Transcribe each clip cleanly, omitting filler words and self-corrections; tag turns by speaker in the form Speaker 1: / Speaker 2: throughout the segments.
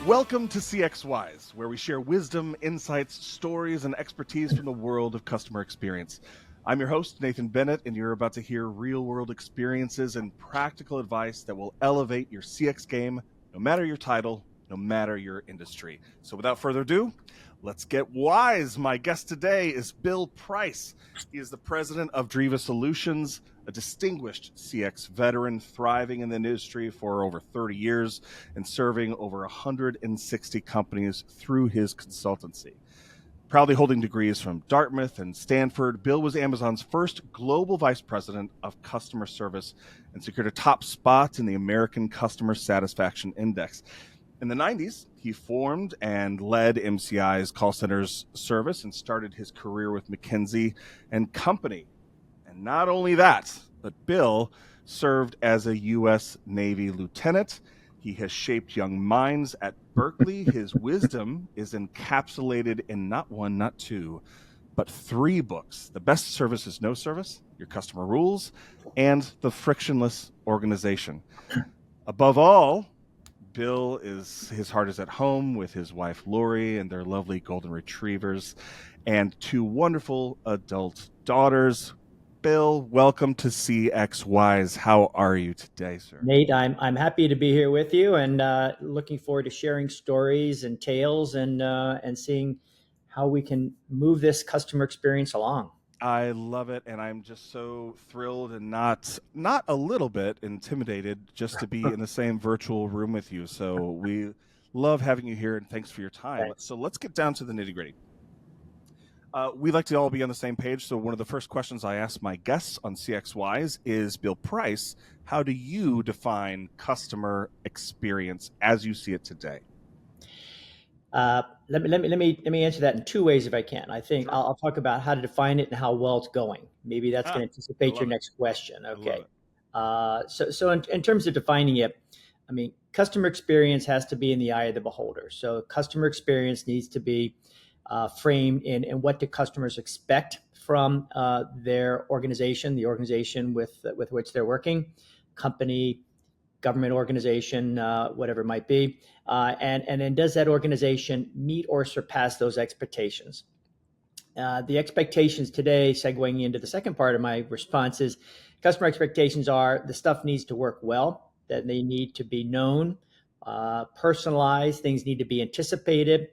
Speaker 1: Welcome to CXWise, where we share wisdom, insights, stories, and expertise from the world of customer experience. I'm your host, Nathan Bennett, and you're about to hear real-world experiences and practical advice that will elevate your CX game, no matter your title, no matter your industry. So without further ado, let's get wise. My guest today is Bill Price. He is the President of Driva Solutions, a distinguished CX veteran thriving in the industry for over 30 years and serving over 160 companies through his consultancy. Proudly holding degrees from Dartmouth and Stanford, Bill was Amazon's first global vice president of customer service and secured a top spot in the American Customer Satisfaction Index. In the 90s, he formed and led MCI's call center's service and started his career with McKinsey and Company. And not only that, but Bill served as a U.S. Navy lieutenant. He has shaped young minds at Berkeley. His wisdom is encapsulated in not one, not two, but 3 books: The Best Service is No Service, Your Customer Rules, and The Frictionless Organization. Above all, his heart is at home with his wife, Lori, and their lovely golden retrievers, and 2 wonderful adult daughters. Bill, welcome to CXWise. How are you today, sir?
Speaker 2: Nate, I'm happy to be here with you, and looking forward to sharing stories and tales and seeing how we can move this customer experience along.
Speaker 1: I love it, and I'm just so thrilled and not a little bit intimidated just to be in the same virtual room with you. So we love having you here, and thanks for your time.
Speaker 2: Thanks.
Speaker 1: So let's get down to the nitty-gritty. We like to all be on the same page, so one of the first questions I ask my guests on CXWise is, Bill Price, how do you define customer experience as you see it today?
Speaker 2: Let me answer that in 2 ways if I can. I think
Speaker 1: Sure.
Speaker 2: I'll talk about how to define it and how well it's going. Maybe that's going to anticipate your
Speaker 1: it.
Speaker 2: next question. Okay.
Speaker 1: I
Speaker 2: So in terms of defining it, I mean, customer experience has to be in the eye of the beholder. So customer experience needs to be framed in what do customers expect from their organization, the organization with which they're working, company, government organization, whatever it might be, and then does that organization meet or surpass those expectations? The expectations today, segueing into the second part of my response, is customer expectations are the stuff needs to work well, that they need to be known, personalized, things need to be anticipated.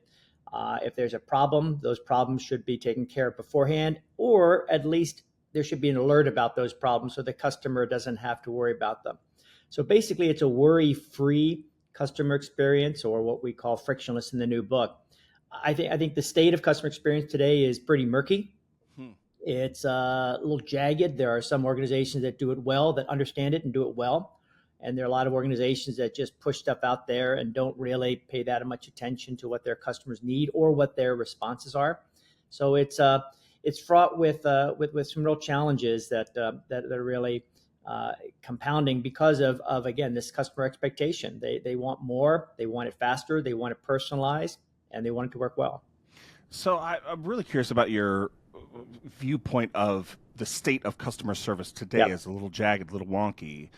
Speaker 2: If there's a problem, those problems should be taken care of beforehand, or at least there should be an alert about those problems so the customer doesn't have to worry about them. So basically, it's a worry-free customer experience, or what we call frictionless in the new book. I think the state of customer experience today is pretty murky. It's a little jagged. There are some organizations that do it well, that understand it and do it well. And there are a lot of organizations that just push stuff out there and don't really pay that much attention to what their customers need or what their responses are. So it's fraught with some real challenges that are really compounding because of again, this customer expectation. They want more, they want it faster, they want it personalized, and they want it to work well.
Speaker 1: So I'm really curious about your viewpoint of the state of customer service today is a little jagged, a little wonky.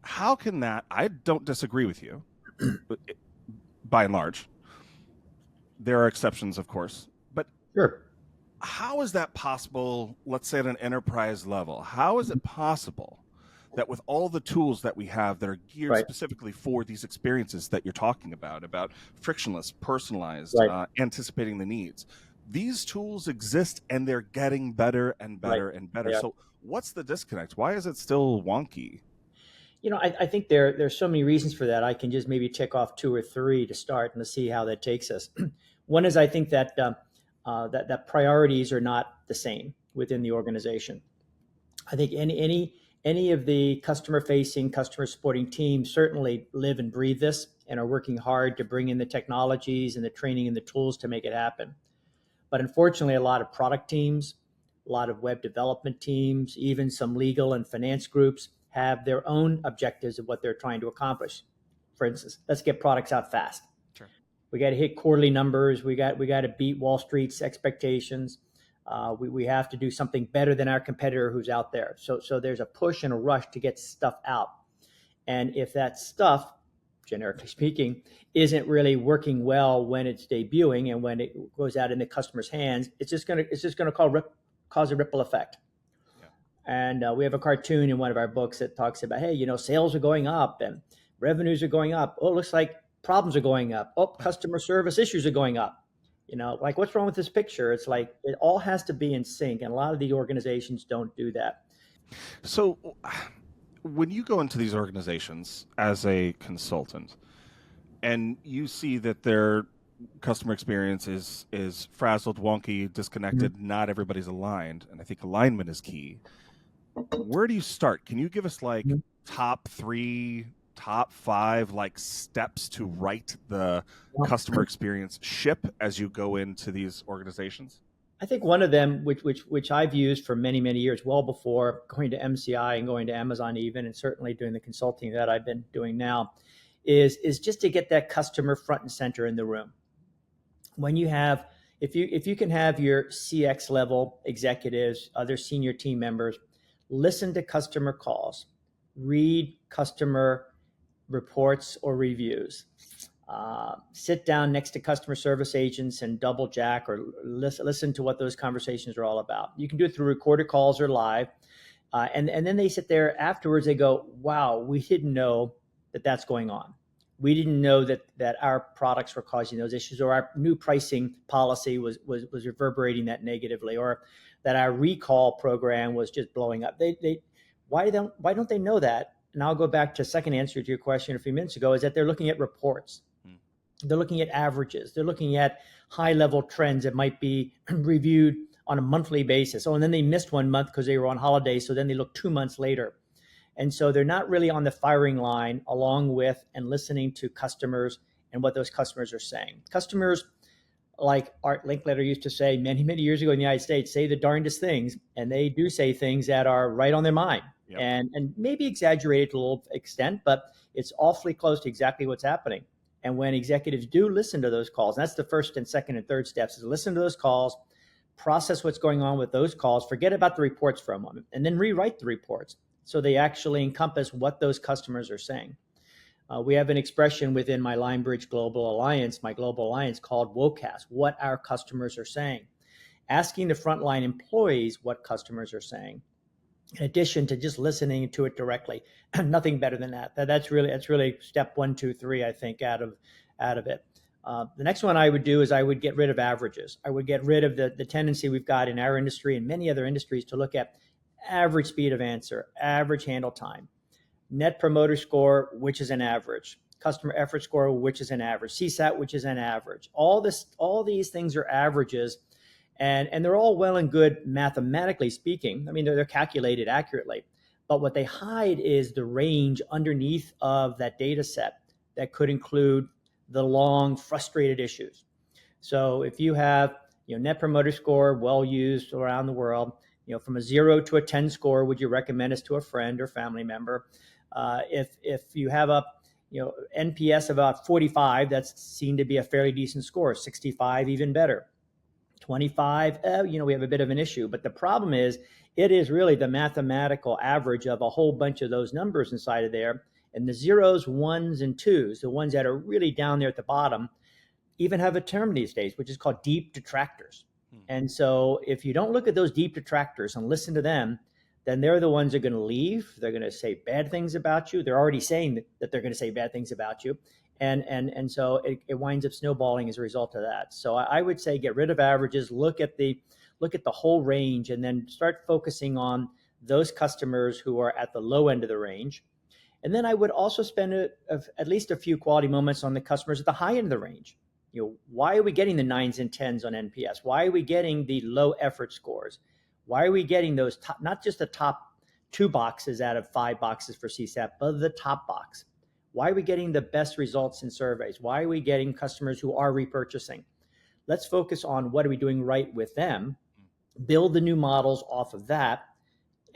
Speaker 1: How can that, I don't disagree with you, but by and large. There are exceptions, of course, but
Speaker 2: sure.
Speaker 1: How is that possible, let's say at an enterprise level? How is it possible that with all the tools that we have that are geared specifically for these experiences that you're talking about frictionless, personalized, anticipating the needs, these tools exist and they're getting better and better and better. So what's the disconnect? Why is it still wonky?
Speaker 2: You know, I think there's so many reasons for that. I can just maybe tick off 2 or 3 to start and to see how that takes us. One is I think that that priorities are not the same within the organization. I think any of the customer-facing, customer-supporting teams certainly live and breathe this and are working hard to bring in the technologies and the training and the tools to make it happen. But unfortunately, a lot of product teams, a lot of web development teams, even some legal and finance groups have their own objectives of what they're trying to accomplish. For instance, let's get products out fast.
Speaker 1: Sure.
Speaker 2: We got to hit quarterly numbers. We got to beat Wall Street's expectations. We have to do something better than our competitor who's out there. So there's a push and a rush to get stuff out. And if that stuff generically speaking, isn't really working well when it's debuting, and when it goes out in the customer's hands, it's just gonna cause a ripple effect.
Speaker 1: Yeah.
Speaker 2: And we have a cartoon in one of our books that talks about, hey, sales are going up and revenues are going up. Oh, it looks like problems are going up. Oh, customer service issues are going up. Like, what's wrong with this picture? It's like it all has to be in sync, and a lot of the organizations don't do that.
Speaker 1: So, when you go into these organizations as a consultant, and you see that their customer experience is frazzled, wonky, disconnected, not everybody's aligned, and I think alignment is key. Where do you start? Can you give us like top 3, top 5 like steps to right the customer experience ship as you go into these organizations?
Speaker 2: I think one of them, which I've used for many, many years, well before going to MCI and going to Amazon even, and certainly doing the consulting that I've been doing now, is just to get that customer front and center in the room. When you have, if you can have your CX level executives, other senior team members, listen to customer calls, read customer reports or reviews, sit down next to customer service agents and double jack or listen to what those conversations are all about. You can do it through recorded calls or live. And then they sit there afterwards, they go, wow, we didn't know that that's going on. We didn't know that our products were causing those issues, or our new pricing policy was reverberating that negatively, or that our recall program was just blowing up. Why don't they know that? And I'll go back to second answer to your question a few minutes ago, is that they're looking at reports. They're looking at averages. They're looking at high level trends that might be reviewed on a monthly basis. Oh, and then they missed 1 month because they were on holiday. So then they look 2 months later. And so they're not really on the firing line along with and listening to customers and what those customers are saying. Customers, like Art Linkletter used to say many, many years ago in the United States, say the darndest things. And they do say things that are right on their mind. Yep. And maybe exaggerated to a little extent, but it's awfully close to exactly what's happening. And when executives do listen to those calls, and that's the first and second and third steps, is listen to those calls, process what's going on with those calls, forget about the reports for a moment, and then rewrite the reports so they actually encompass what those customers are saying. We have an expression within my LineBridge Global Alliance, my global alliance, called WOCAS, what our customers are saying. Asking the frontline employees what customers are saying, in addition to just listening to it directly. Nothing better than that. That's really step 1, 2, 3, I think, out of it. The next one I would do is I would get rid of averages. I would get rid of the tendency we've got in our industry and many other industries to look at average speed of answer, average handle time, net promoter score, which is an average, customer effort score, which is an average, CSAT, which is an average. All these things are averages, and they're all well and good mathematically speaking. I mean, they're calculated accurately, but what they hide is the range underneath of that data set that could include the long, frustrated issues. So if you have, net promoter score, well used around the world, from a 0 to a 10 score, would you recommend us to a friend or family member? If you have a, NPS about 45, that's seen to be a fairly decent score. 65, even better. 25, we have a bit of an issue. But the problem is, it is really the mathematical average of a whole bunch of those numbers inside of there. And the 0s, 1s, and 2s, the ones that are really down there at the bottom, even have a term these days, which is called deep detractors. And so if you don't look at those deep detractors and listen to them, then they're the ones that are going to leave. They're going to say bad things about you. They're already saying that they're going to say bad things about you. And so it winds up snowballing as a result of that. So I would say get rid of averages, look at the whole range, and then start focusing on those customers who are at the low end of the range. And then I would also spend at least a few quality moments on the customers at the high end of the range. Why are we getting the 9s and 10s on NPS? Why are we getting the low effort scores? Why are we getting those top, not just the top 2 boxes out of 5 boxes for CSAT, but the top box? Why are we getting the best results in surveys? Why are we getting customers who are repurchasing? Let's focus on what are we doing right with them, build the new models off of that,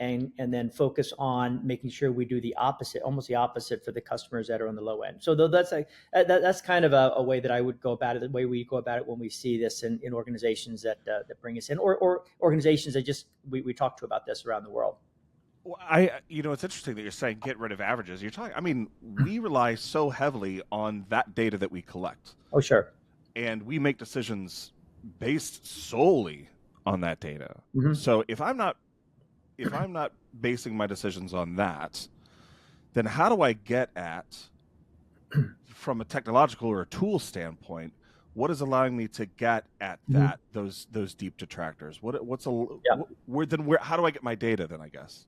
Speaker 2: and then focus on making sure we do the opposite, almost the opposite for the customers that are on the low end. So that's kind of a way that I would go about it, the way we go about it when we see this in organizations that bring us in, or organizations that just we talk to about this around the world.
Speaker 1: Well, it's interesting that you're saying get rid of averages. You're talking, I mean, we rely so heavily on that data that we collect,
Speaker 2: Oh, sure.
Speaker 1: and we make decisions based solely on that data.
Speaker 2: Hmm.
Speaker 1: So if I'm not basing my decisions on that, then how do I get at, from a technological or a tool standpoint, what is allowing me to get at
Speaker 2: Hmm.
Speaker 1: those deep detractors?
Speaker 2: Yeah.
Speaker 1: Where how do I get my data then? I guess.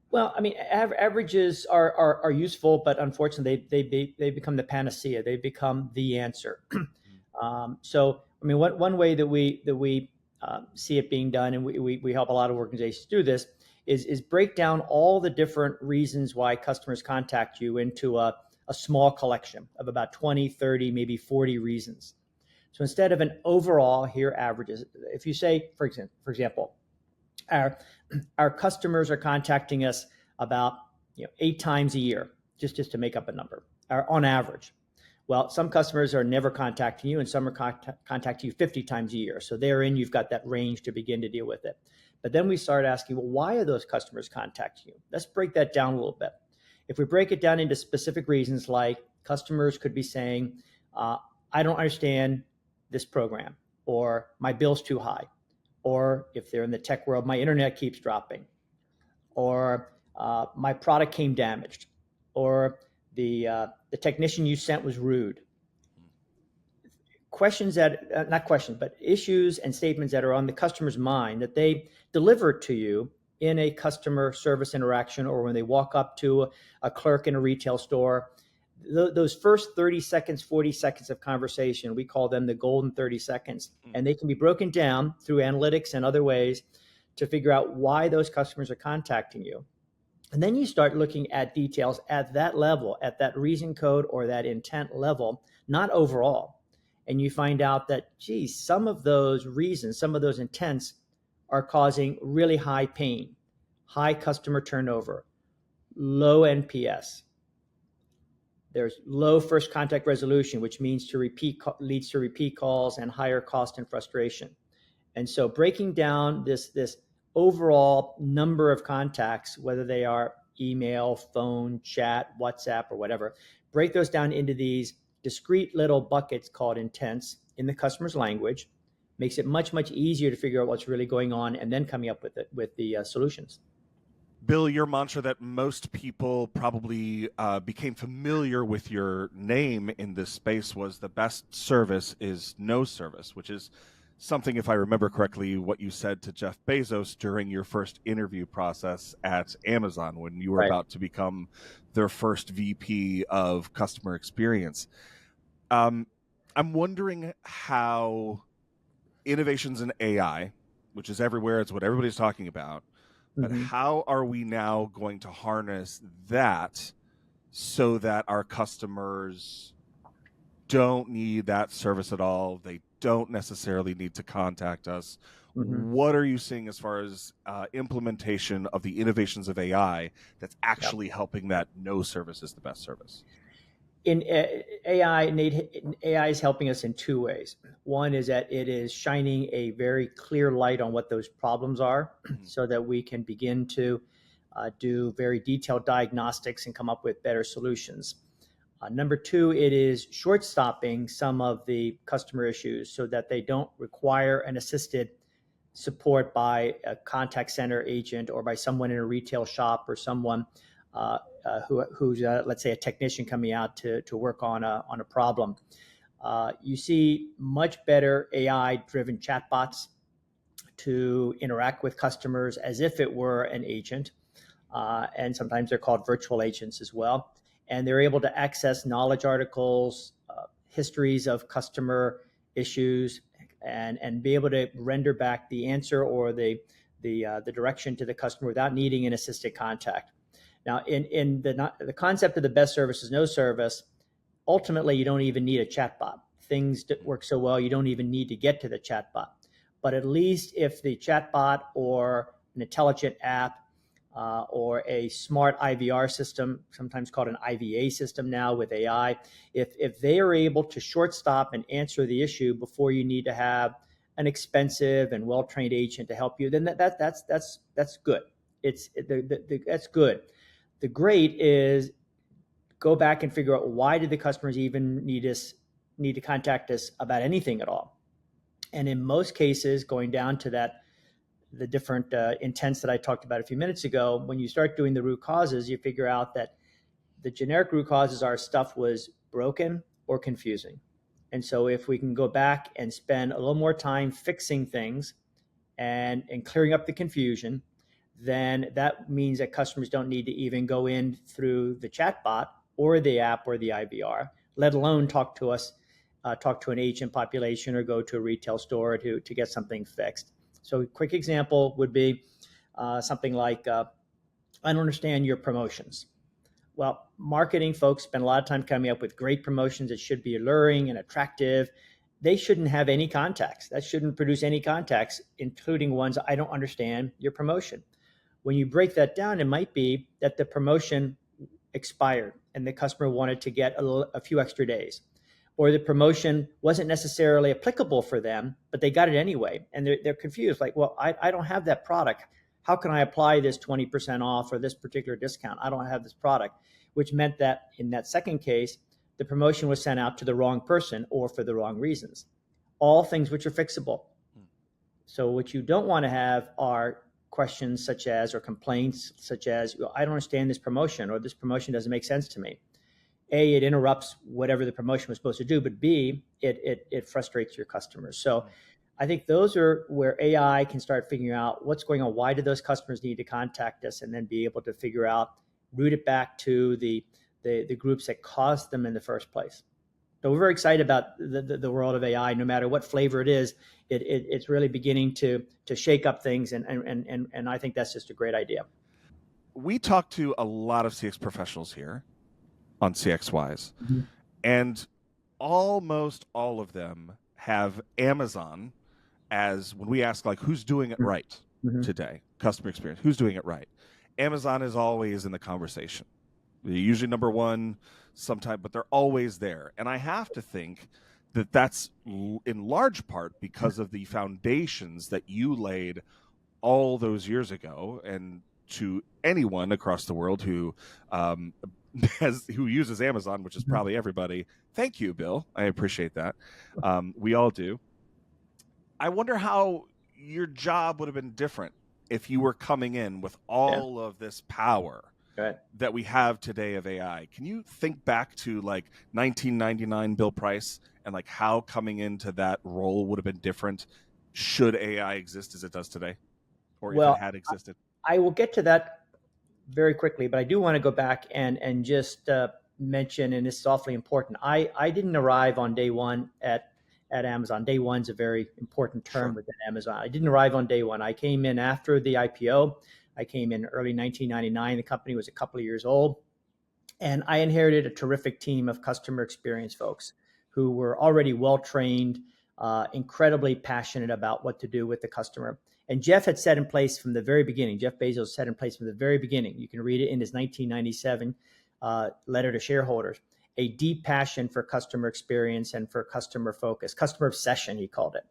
Speaker 2: Well, I mean, averages are useful, but unfortunately, they become the panacea. They become the answer. So, I mean, one way that we see it being done, and we help a lot of organizations do this, is break down all the different reasons why customers contact you into a small collection of about 20, 30, maybe 40 reasons. So instead of an overall, here averages, if you say, for example, our our customers are contacting us about 8 times a year, just to make up a number, on average. Well, some customers are never contacting you, and some are contacting you 50 times a year. So therein, you've got that range to begin to deal with it. But then we start asking, well, why are those customers contacting you? Let's break that down a little bit. If we break it down into specific reasons, like customers could be saying, uh, I don't understand this program, or my bill's too high, or if they're in the tech world, my internet keeps dropping, or my product came damaged, or the technician you sent was rude. Questions that, not questions, but issues and statements that are on the customer's mind that they deliver to you in a customer service interaction, or when they walk up to a clerk in a retail store. Those first 30 seconds, 40 seconds of conversation, we call them the golden 30 seconds. And they can be broken down through analytics and other ways to figure out why those customers are contacting you. And then you start looking at details at that level, at that reason code or that intent level, not overall. And you find out that, geez, some of those reasons, some of those intents are causing really high pain, high customer turnover, low NPS. There's low first contact resolution, which leads to repeat calls and higher cost and frustration. And so breaking down this overall number of contacts, whether they are email, phone, chat, WhatsApp, or whatever, break those down into these discrete little buckets called intents in the customer's language, makes it much, much easier to figure out what's really going on and then coming up with the solutions.
Speaker 1: Bill, your mantra that most people probably became familiar with your name in this space was the best service is no service, which is something, if I remember correctly, what you said to Jeff Bezos during your first interview process at Amazon when you were
Speaker 2: Right.
Speaker 1: about to become their first VP of customer experience. I'm wondering how innovations in AI, which is everywhere, it's what everybody's talking about, but
Speaker 2: Mm-hmm.
Speaker 1: how are we now going to harness that so that our customers don't need that service at all? They don't necessarily need to contact us.
Speaker 2: Mm-hmm.
Speaker 1: What are you seeing as far as implementation of the innovations of AI that's
Speaker 2: Yeah.
Speaker 1: actually helping that no service is the best service?
Speaker 2: In AI is helping us in two ways. One is that it is shining a very clear light on what those problems are so that we can begin to do very detailed diagnostics and come up with better solutions. Number two, it is short stopping some of the customer issues so that they don't require an assisted support by a contact center agent or by someone in a retail shop or someone who's let's say a technician coming out to work on a problem. You see much better AI-driven chatbots to interact with customers as if it were an agent, and sometimes they're called virtual agents as well. And they're able to access knowledge articles, histories of customer issues, and be able to render back the answer or the direction to the customer without needing an assisted contact. Now, in the concept of the best service is no service, ultimately you don't even need a chatbot. Things work so well you don't even need to get to the chatbot. But at least if the chatbot or an intelligent app or a smart IVR system, sometimes called an IVA system now with AI, if they are able to short stop and answer the issue before you need to have an expensive and well-trained agent to help you, then that's good. that's good. The great is go back and figure out, why did the customers even need to contact us about anything at all? And in most cases, going down to the different intents that I talked about a few minutes ago, when you start doing the root causes, you figure out that the generic root causes are stuff was broken or confusing. And so if we can go back and spend a little more time fixing things and clearing up the confusion, then that means that customers don't need to even go in through the chatbot or the app or the IVR, let alone talk to us, talk to an agent population or go to a retail store to get something fixed. So a quick example would be something like, I don't understand your promotions. Well, marketing folks spend a lot of time coming up with great promotions that should be alluring and attractive. They shouldn't have any contacts. That shouldn't produce any contacts, including ones, I don't understand your promotion. When you break that down, it might be that the promotion expired and the customer wanted to get a few extra days, or the promotion wasn't necessarily applicable for them, but they got it anyway. And they're confused, like, well, I don't have that product. How can I apply this 20% off or this particular discount? I don't have this product, which meant that in that second case, the promotion was sent out to the wrong person or for the wrong reasons. All things which are fixable. So what you don't want to have are questions such as, or complaints such as, well, I don't understand this promotion, or this promotion doesn't make sense to me. A, it interrupts whatever the promotion was supposed to do, but B, it frustrates your customers. So I think those are where AI can start figuring out what's going on. Why did those customers need to contact us? And then be able to figure out, route it back to the groups that caused them in the first place. So we're very excited about the world of AI. No matter what flavor it is, it's really beginning to shake up things, and I think that's just a great idea.
Speaker 1: We talk to a lot of CX professionals here on CXWise, and almost all of them have Amazon as, when we ask, like, who's doing it right today, customer experience, who's doing it right, Amazon is always in the conversation. They're usually number one sometimes, but they're always there. And I have to think that that's in large part because of the foundations that you laid all those years ago. And to anyone across the world who who uses Amazon, which is probably everybody, thank you, Bill. I appreciate that. We all do. I wonder how your job would have been different if you were coming in with all of this power that we have today of AI. Can you think back to like 1999 Bill Price and like how coming into that role would have been different should AI exist as it does today, or if it had existed?
Speaker 2: I will get to that very quickly, but I do want to go back and just mention, and this is awfully important. I didn't arrive on day one at Amazon. Day one's a very important term within Amazon. I didn't arrive on day one. I came in after the IPO. I came in early 1999. The company was a couple of years old, and I inherited a terrific team of customer experience folks who were already well-trained, incredibly passionate about what to do with the customer. And Jeff had set in place from the very beginning. Jeff Bezos set in place from the very beginning. You can read it in his 1997 letter to shareholders. A deep passion for customer experience and for customer focus, customer obsession, he called it.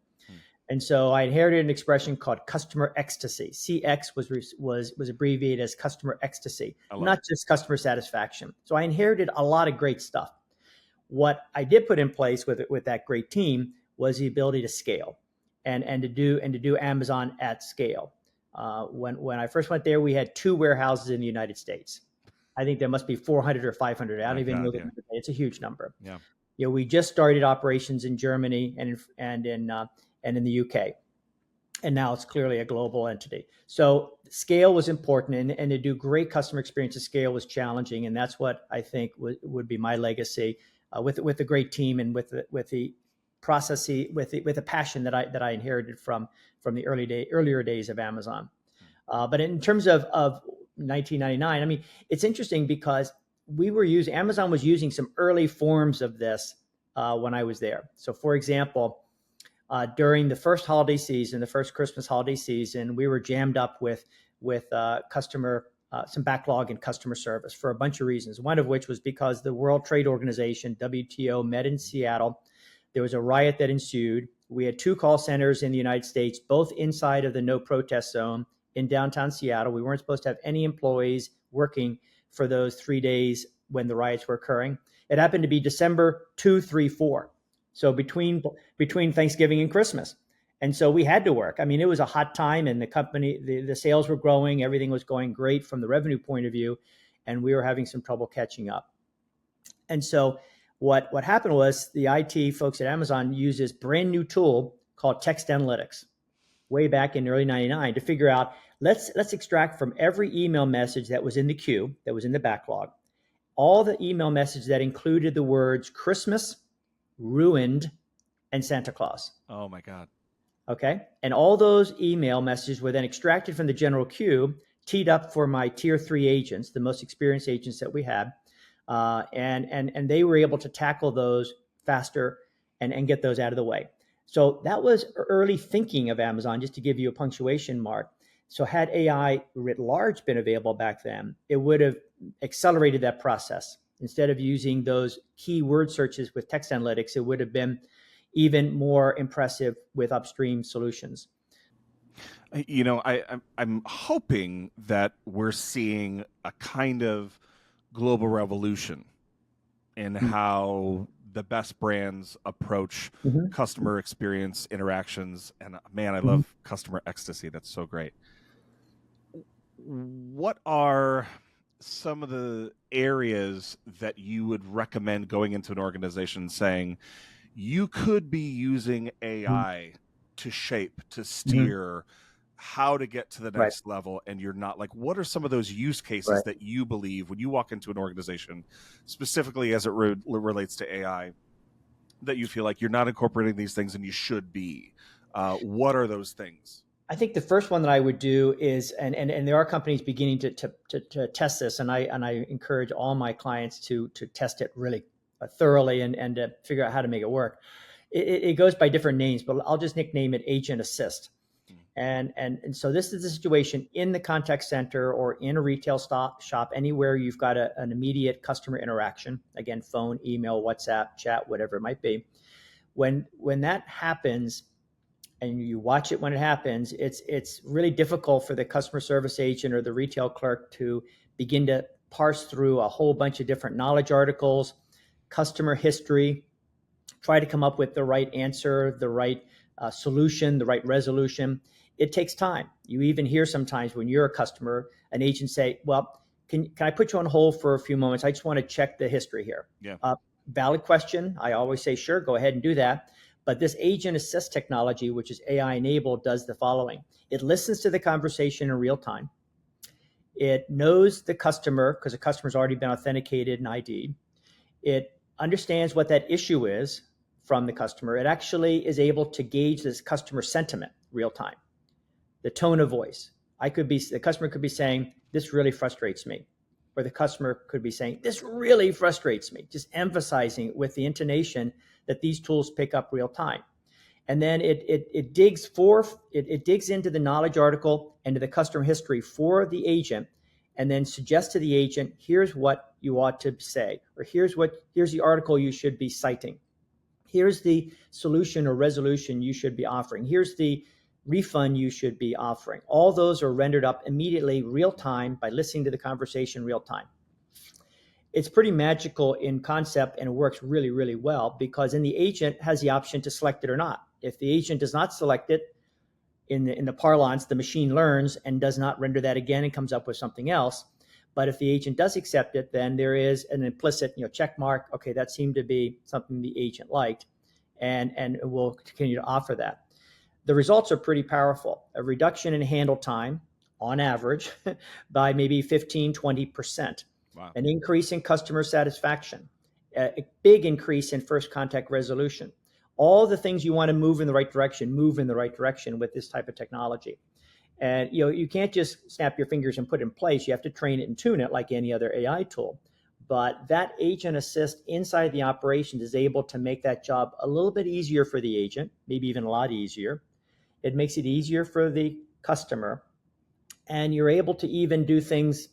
Speaker 2: And so I inherited an expression called customer ecstasy. CX was abbreviated as customer ecstasy, not just customer satisfaction. So I inherited a lot of great stuff. What I did put in place with that great team was the ability to scale and to do Amazon at scale. When I first went there, we had 2 warehouses in the United States. I think there must be 400 or 500. I don't even know the number. It's a huge number. Yeah. You know, we just started operations in Germany and in the UK, and now it's clearly a global entity. So scale was important, and to do great customer experience at scale was challenging, and that's what I think would be my legacy with a great team and with the process, with the passion that I inherited from the earlier days of Amazon. But in terms of 1999, I mean, it's interesting because Amazon was using some early forms of this when I was there. So, for example, during the first holiday season, the first Christmas holiday season, we were jammed up with some backlog in customer service for a bunch of reasons. One of which was because the World Trade Organization, WTO, met in Seattle. There was a riot that ensued. We had 2 call centers in the United States, both inside of the no protest zone in downtown Seattle. We weren't supposed to have any employees working for those 3 days when the riots were occurring. It happened to be December 2, 3, 4. So between Thanksgiving and Christmas. And so we had to work. I mean, it was a hot time, and the company, the sales were growing. Everything was going great from the revenue point of view, and we were having some trouble catching up. And so what happened was the IT folks at Amazon used this brand new tool called text analytics way back in early 99 to figure out, let's extract from every email message that was in the queue, that was in the backlog, all the email messages that included the words Christmas, ruined, and Santa Claus.
Speaker 1: Oh my God.
Speaker 2: Okay. And all those email messages were then extracted from the general queue, teed up for my tier 3 agents, the most experienced agents that we had. And they were able to tackle those faster and get those out of the way. So that was early thinking of Amazon, just to give you a punctuation mark. So had AI writ large been available back then, it would have accelerated that process. Instead of using those keyword searches with text analytics, it would have been even more impressive with upstream solutions.
Speaker 1: You know, I'm hoping that we're seeing a kind of global revolution in how the best brands approach customer experience interactions. And man, I love customer ecstasy. That's so great. What are some of the areas that you would recommend going into an organization saying you could be using AI to shape, to steer how to get to the next level, and you're not? Like, what are some of those use cases that you believe when you walk into an organization, specifically as it relates to AI, that you feel like you're not incorporating these things and you should be? What are those things?
Speaker 2: I think the first one that I would do is, and there are companies beginning to test this, and I encourage all my clients to test it really thoroughly and to figure out how to make it work. It goes by different names, but I'll just nickname it Agent Assist. And so this is the situation in the contact center or in a retail shop, anywhere you've got an immediate customer interaction, again, phone, email, WhatsApp, chat, whatever it might be. When that happens, and you watch it when it happens, it's really difficult for the customer service agent or the retail clerk to begin to parse through a whole bunch of different knowledge articles, customer history, try to come up with the right answer, the right solution, the right resolution. It takes time. You even hear sometimes when you're a customer, an agent say, well, can I put you on hold for a few moments? I just want to check the history here.
Speaker 1: Yeah.
Speaker 2: Valid question. I always say, sure, go ahead and do that. But this Agent Assist technology, which is AI enabled, does the following. It listens to the conversation in real time. It knows the customer because the customer's already been authenticated and ID'd. It understands what that issue is from the customer. It actually is able to gauge this customer sentiment real time. The tone of voice. The customer could be saying, this really frustrates me. Or the customer could be saying, this really frustrates me, just emphasizing with the intonation that these tools pick up real time. And then it digs into the knowledge article and to the customer history for the agent, and then suggests to the agent, here's what you ought to say, or here's the article you should be citing. Here's the solution or resolution you should be offering. Here's the refund you should be offering. All those are rendered up immediately, real time, by listening to the conversation real time. It's pretty magical in concept, and it works really, really well because then the agent has the option to select it or not. If the agent does not select it, in the parlance, the machine learns and does not render that again and comes up with something else. But if the agent does accept it, then there is an implicit check mark. Okay, that seemed to be something the agent liked, and we'll continue to offer that. The results are pretty powerful. A reduction in handle time, on average, by maybe 15, 20%.
Speaker 1: Wow.
Speaker 2: An increase in customer satisfaction, a big increase in first contact resolution. All the things you want to move in the right direction with this type of technology. And you can't just snap your fingers and put it in place. You have to train it and tune it like any other AI tool. But that Agent Assist inside the operations is able to make that job a little bit easier for the agent, maybe even a lot easier. It makes it easier for the customer. And you're able to even do things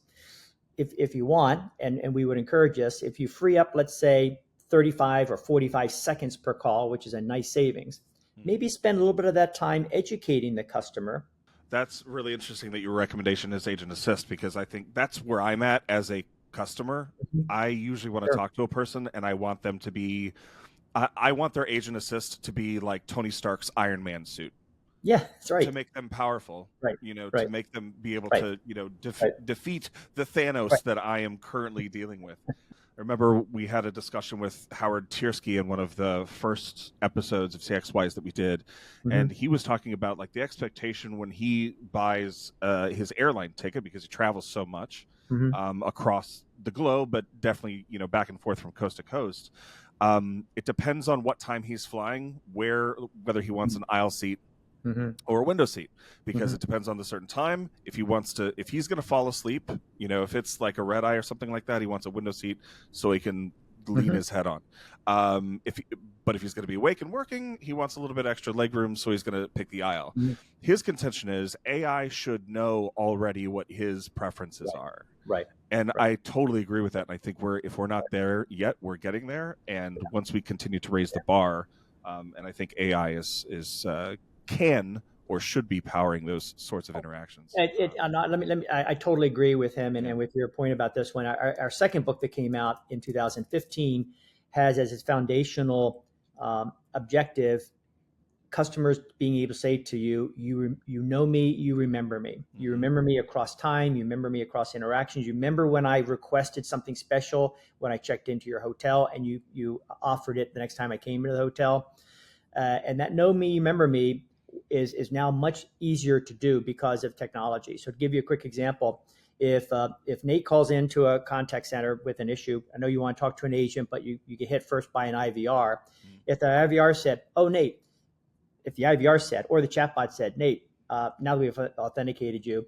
Speaker 2: if you want, and we would encourage this, if you free up, let's say, 35 or 45 seconds per call, which is a nice savings, maybe spend a little bit of that time educating the customer.
Speaker 1: That's really interesting that your recommendation is Agent Assist, because I think that's where I'm at as a customer.
Speaker 2: Mhm.
Speaker 1: I usually want to
Speaker 2: Sure.
Speaker 1: talk to a person and I want them to be, I want their Agent Assist to be like Tony Stark's Iron Man suit,
Speaker 2: Yeah, that's
Speaker 1: to
Speaker 2: right.
Speaker 1: make them powerful,
Speaker 2: Right.
Speaker 1: to
Speaker 2: Right.
Speaker 1: make them be able
Speaker 2: Right.
Speaker 1: to,
Speaker 2: Right.
Speaker 1: defeat the
Speaker 2: Right.
Speaker 1: Thanos that I am currently dealing with. I remember we had a discussion with Howard Tiersky in one of the first episodes of CXYs that we did,
Speaker 2: Mm-hmm.
Speaker 1: and he was talking about like the expectation when he buys his airline ticket, because he travels so much
Speaker 2: Mm-hmm.
Speaker 1: across the globe, but definitely back and forth from coast to coast. It depends on what time he's flying, whether he wants an aisle seat
Speaker 2: Mm-hmm.
Speaker 1: or a window seat, because
Speaker 2: Mm-hmm.
Speaker 1: it depends on the certain time. If he's going to fall asleep, if it's like a red eye or something like that, he wants a window seat so he can lean
Speaker 2: Mm-hmm.
Speaker 1: his head on. But if he's going to be awake and working, he wants a little bit extra leg room, so he's going to pick the aisle.
Speaker 2: Mm-hmm.
Speaker 1: His contention is AI should know already what his preferences
Speaker 2: Right.
Speaker 1: are.
Speaker 2: Right.
Speaker 1: And
Speaker 2: Right.
Speaker 1: I totally agree with that. And I think if we're not there yet, we're getting there. And once we continue to raise the bar, and I think AI can or should be powering those sorts of interactions.
Speaker 2: I'm not, let me, I totally agree with him
Speaker 1: Yeah.
Speaker 2: and with your point about this one. Our second book that came out in 2015 has as its foundational objective customers being able to say to you, you know me, you remember me. You remember me across time. You remember me across interactions. You remember when I requested something special when I checked into your hotel, and you offered it the next time I came into the hotel. And that know me, remember me is now much easier to do because of technology. So to give you a quick example, if Nate calls into a contact center with an issue, I know you want to talk to an agent, but you get hit first by an IVR. If the IVR said, "Oh, Nate," if the IVR said, or the chatbot said, "Nate, now that we've authenticated you,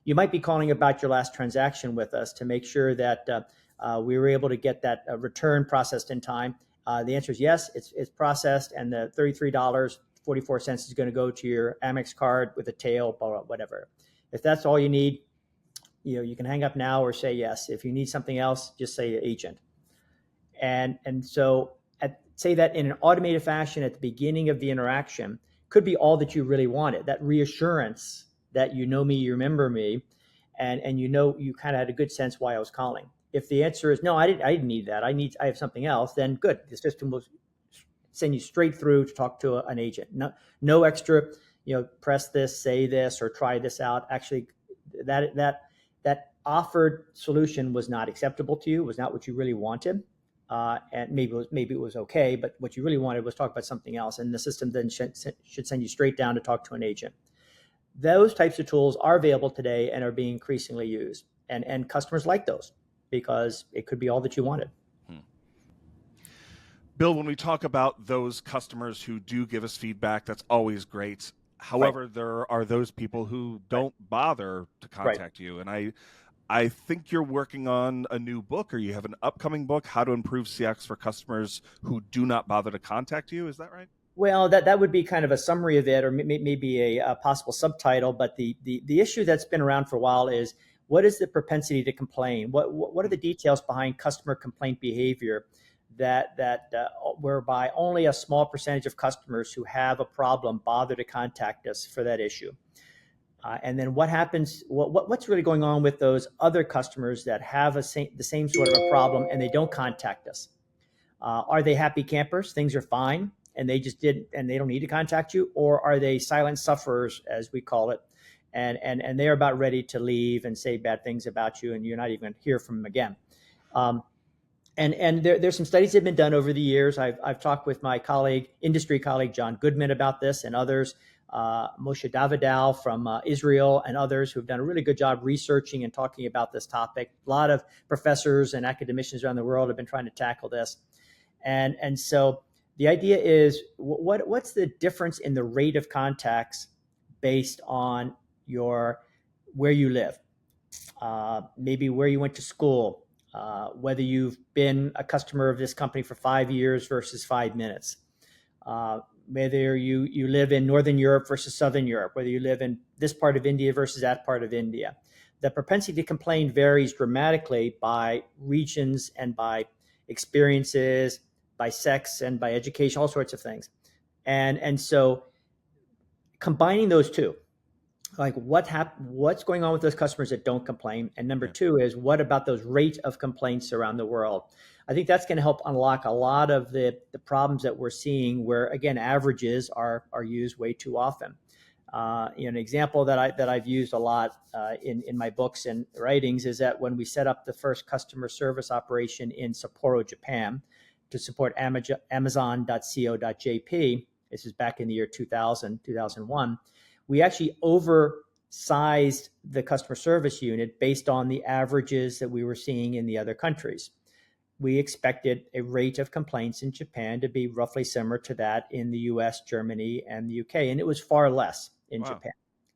Speaker 2: you might be calling about your last transaction with us to make sure that we were able to get that return processed in time." The answer is yes, it's processed, and the $33.44 is going to go to your Amex card with a tail, blah, blah, whatever. If that's all you need, you can hang up now or say yes. If you need something else, just say agent. And so say that in an automated fashion at the beginning of the interaction could be all that you really wanted, that reassurance that you know me, you remember me, and you kind of had a good sense why I was calling. If the answer is no, I didn't need that, I have something else, then good, the system will send you straight through to talk to an agent. No extra, press this, say this, or try this out. Actually, that offered solution was not acceptable to you, was not what you really wanted. And maybe it was okay, but what you really wanted was talk about something else, and the system then should send you straight down to talk to an agent. Those types of tools are available today and are being increasingly used, and customers like those because it could be all that you wanted.
Speaker 1: Bill, when we talk about those customers who do give us feedback, that's always great. However,
Speaker 2: Right.
Speaker 1: there are those people who don't bother to
Speaker 2: Right.
Speaker 1: contact you. And I think you're working on a new book, or you have an upcoming book, How to Improve CX for Customers Who Do Not Bother to Contact You. Is that right?
Speaker 2: Well, that would be kind of a summary of it, or maybe a possible subtitle. But the issue that's been around for a while is, what is the propensity to complain? What are the details behind customer complaint behavior that whereby only a small percentage of customers who have a problem bother to contact us for that issue? And then what happens? What's really going on with those other customers that have the same sort of a problem and they don't contact us? Are they happy campers? Things are fine, and they just did, and they don't need to contact you, or are they silent sufferers, as we call it, and they're about ready to leave and say bad things about you, and you're not even going to hear from them again? And there's some studies that have been done over the years. I've talked with my industry colleague John Goodman about this, and others, Moshe Davidal from Israel, and others who have done a really good job researching and talking about this topic. A lot of professors and academicians around the world have been trying to tackle this. And so the idea is, what's the difference in the rate of contacts based on where you live, maybe where you went to school, whether you've been a customer of this company for 5 years versus 5 minutes, whether you live in Northern Europe versus Southern Europe, whether you live in this part of India versus that part of India. The propensity to complain varies dramatically by regions and by experiences, by sex and by education, all sorts of things. And so combining those two, like what's going on with those customers that don't complain, and number two is what about those rate of complaints around the world. I think that's going to help unlock a lot of the problems that we're seeing where, again, averages are used way too often. An example that I've used a lot in my books and writings is that when we set up the first customer service operation in Sapporo, Japan, to support Amazon.co.jp, this is back in the year 2000, 2001, we actually oversized the customer service unit based on the averages that we were seeing in the other countries. We expected a rate of complaints in Japan to be roughly similar to that in the US, Germany, and the UK, and it was far less in Japan.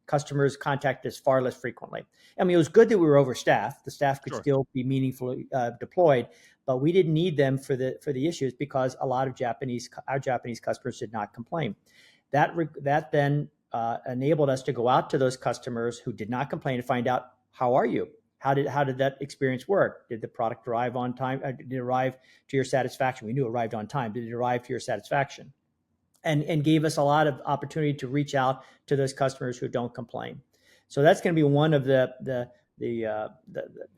Speaker 2: Customers contacted us far less frequently. I mean, it was good that we were overstaffed. The staff could still be meaningfully deployed, but we didn't need them for the issues because a lot of our Japanese customers did not complain. That then enabled us to go out to those customers who did not complain and find out, how are you? How did that experience work? Did the product arrive on time? Did it arrive to your satisfaction? We knew it arrived on time. Did it arrive to your satisfaction? And gave us a lot of opportunity to reach out to those customers who don't complain. So that's going to be one of the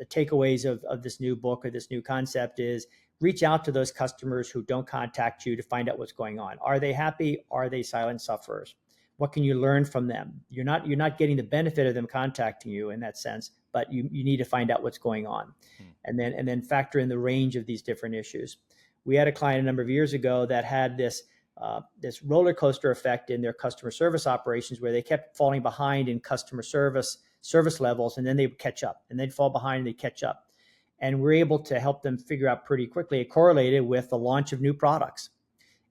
Speaker 2: takeaways of this new book, or this new concept, is reach out to those customers who don't contact you to find out what's going on. Are they happy? Are they silent sufferers? What can you learn from them? You're not getting the benefit of them contacting you in that sense, but you need to find out what's going on, and then factor in the range of these different issues. We had a client a number of years ago that had this roller coaster effect in their customer service operations, where they kept falling behind in customer service levels, and then they would catch up, and they'd fall behind and they'd catch up. And we're able to help them figure out pretty quickly. It correlated with the launch of new products.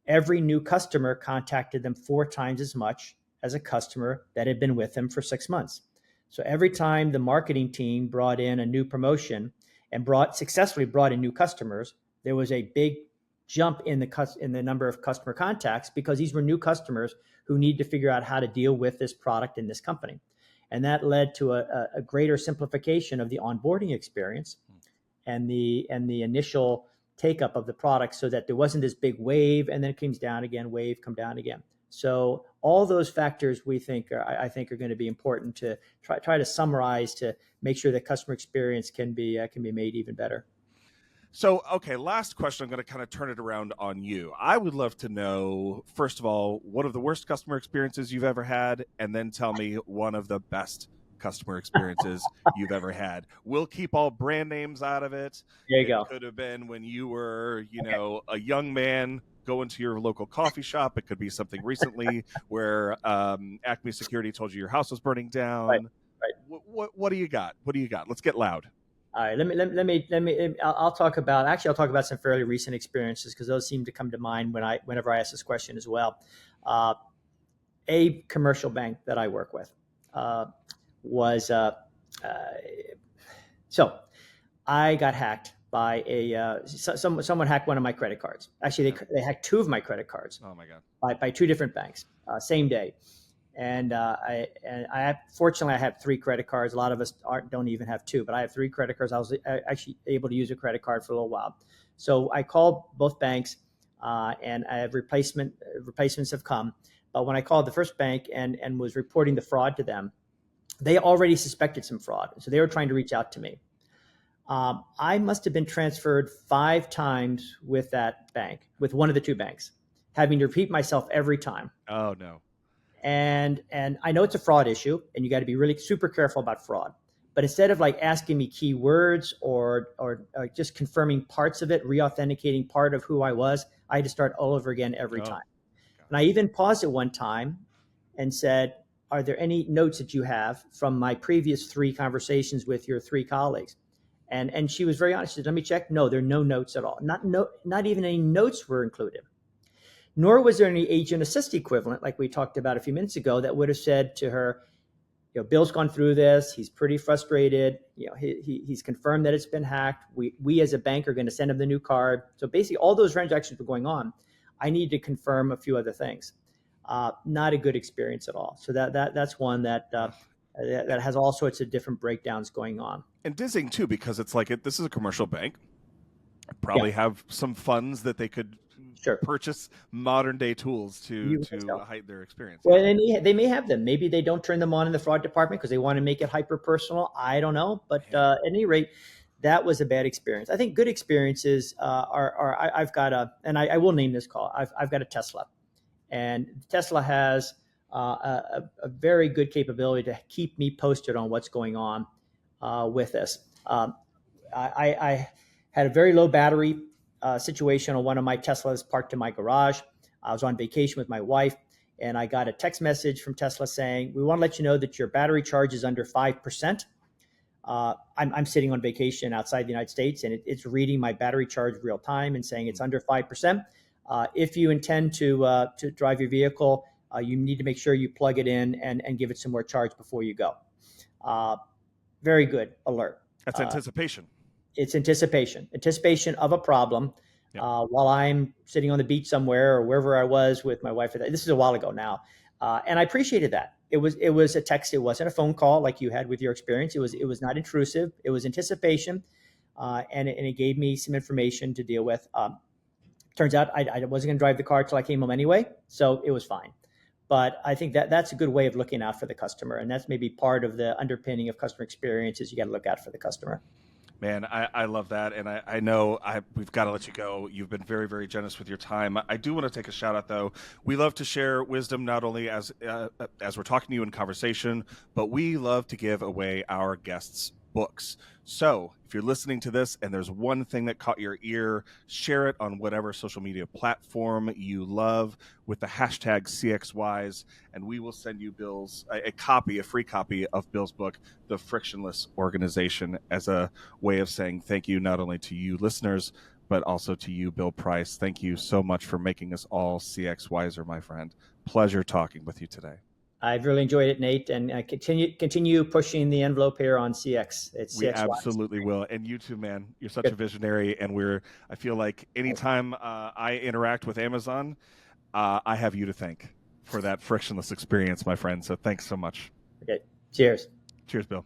Speaker 2: Every new customer contacted them 4 times as much as a customer that had been with them for 6 months. So every time the marketing team brought in a new promotion and successfully brought in new customers, there was a big jump in the number of customer contacts, because these were new customers who need to figure out how to deal with this product in this company. And that led to a greater simplification of the onboarding experience and the initial take up of the product, so that there wasn't this big wave and then it comes down again, wave, come down again. So all those factors I think are going to be important to try to summarize, to make sure that customer experience can be made even better.
Speaker 1: So, okay, last question. I'm going to kind of turn it around on you. I would love to know, first of all, one of the worst customer experiences you've ever had, and then tell me one of the best customer experiences you've ever had. We'll keep all brand names out of it.
Speaker 2: There you go.
Speaker 1: It could have been when you were, a young man going to your local coffee shop. It could be something recently where Acme Security told you your house was burning down. Right. What do you got? What do you got? Let's get loud.
Speaker 2: All right, let me. I'll talk about some fairly recent experiences, because those seem to come to mind whenever I ask this question as well. A commercial bank that I work with was so I got hacked by someone hacked one of my credit cards. Actually, they hacked 2 of my credit cards.
Speaker 1: Oh my God!
Speaker 2: By 2 different banks, same day. And fortunately, I have 3 credit cards. A lot of us don't even have 2, but I have 3 credit cards. I was actually able to use a credit card for a little while. So I called both banks, and I have replacements have come. But when I called the first bank and was reporting the fraud to them, they already suspected some fraud. So they were trying to reach out to me. I must have been transferred 5 times with that bank, with one of the 2 banks, having to repeat myself every time.
Speaker 1: Oh, no.
Speaker 2: And I know it's a fraud issue, and you got to be really super careful about fraud. But instead of like asking me keywords or just confirming parts of it, re-authenticating part of who I was, I had to start all over again every time. And I even paused at one time and said, "Are there any notes that you have from my previous 3 conversations with your 3 colleagues?" And she was very honest. She said, "Let me check." No, there are no notes at all. Not even any notes were included. Nor was there any agent assist equivalent, like we talked about a few minutes ago, that would have said to her, Bill's gone through this. He's pretty frustrated. He's confirmed that it's been hacked. We as a bank are going to send him the new card. So basically, all those transactions were going on. I need to confirm a few other things. Not a good experience at all. So that's one that has all sorts of different breakdowns going on.
Speaker 1: And dizzying too, because it's like this is a commercial bank. Probably have some funds that they could
Speaker 2: Sure.
Speaker 1: purchase modern day tools
Speaker 2: You
Speaker 1: to
Speaker 2: so.
Speaker 1: heighten their experience.
Speaker 2: Well, and they may have them. Maybe they don't turn them on in the fraud department because they want to make it hyper personal. I don't know, but at any rate, that was a bad experience. I think good experiences I've got and I will name this call. I've got a Tesla, and Tesla has a very good capability to keep me posted on what's going on with this. I had a very low battery situation on one of my Teslas parked in my garage. I was on vacation with my wife, and I got a text message from Tesla saying, "We want to let you know that your battery charge is under 5%." I'm sitting on vacation outside the United States, and it's reading my battery charge real time and saying it's under 5%. If you intend to drive your vehicle, you need to make sure you plug it in and give it some more charge before you go. Very good alert.
Speaker 1: That's anticipation.
Speaker 2: It's anticipation of a problem. While I'm sitting on the beach somewhere or wherever I was with my wife. This is a while ago now, and I appreciated that. It was a text. It wasn't a phone call like you had with your experience. It was not intrusive. It was anticipation, and it gave me some information to deal with. Turns out I wasn't going to drive the car till I came home anyway, so it was fine. But I think that's a good way of looking out for the customer, and that's maybe part of the underpinning of customer experience is you got to look out for the customer.
Speaker 1: Man, I love that, and I know we've got to let you go. You've been very, very generous with your time. I do want to take a shout out, though. We love to share wisdom not only as we're talking to you in conversation, but we love to give away our guests books. So if you're listening to this and there's one thing that caught your ear, share it on whatever social media platform you love with the hashtag CXWise, and we will send you a free copy of Bill's book, The Frictionless Organization, as a way of saying thank you not only to you listeners, but also to you, Bill Price. Thank you so much for making us all CX wiser, my friend. Pleasure talking with you today.
Speaker 2: I've really enjoyed it, Nate, and continue pushing the envelope here on CX.
Speaker 1: We absolutely will, and you too, man. You're such a visionary, and I feel like anytime I interact with Amazon, I have you to thank for that frictionless experience, my friend. So thanks so much.
Speaker 2: Okay, cheers.
Speaker 1: Cheers, Bill.